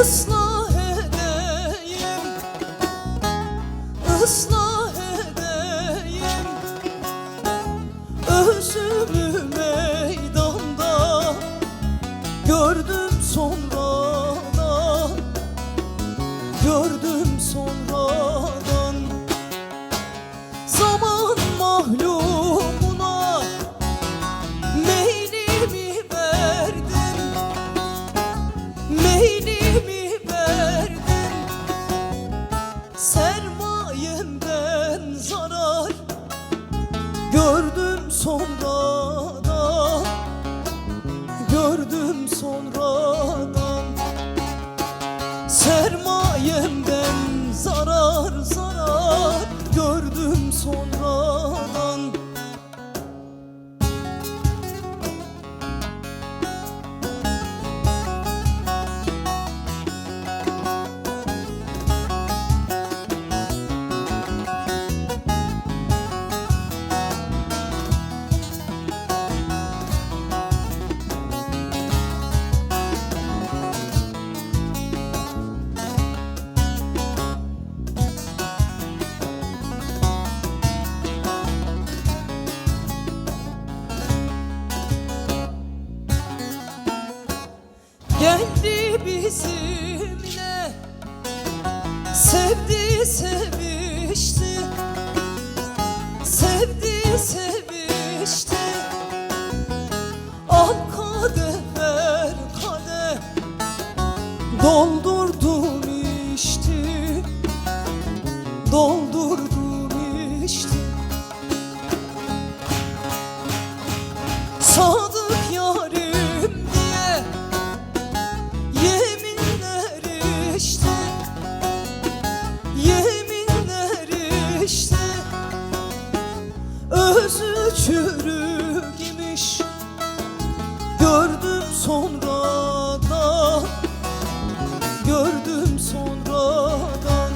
ıslah edeyim, ıslah edeyim özümü meydanda. Gördüm sonradan, gördüm sonradan. Zaman mahlumuna meylimi verdim, meylimi verdim. Sermayemden zarar gördüm sonradan, gördüm sonradan. Sermayemden zarar zarar gördüm sonradan. Geldi bizimle, sevdi sevişti, sevdi sevişti. Al kadeh ver kadeh, doldurdum içti, doldurdum içti. Sadık yarim diye yeminler işte, yeminler işte. Özü çürük imiş, gördüm sonradan, gördüm sonradan.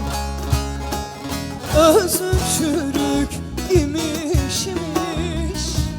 Özü çürük imiş,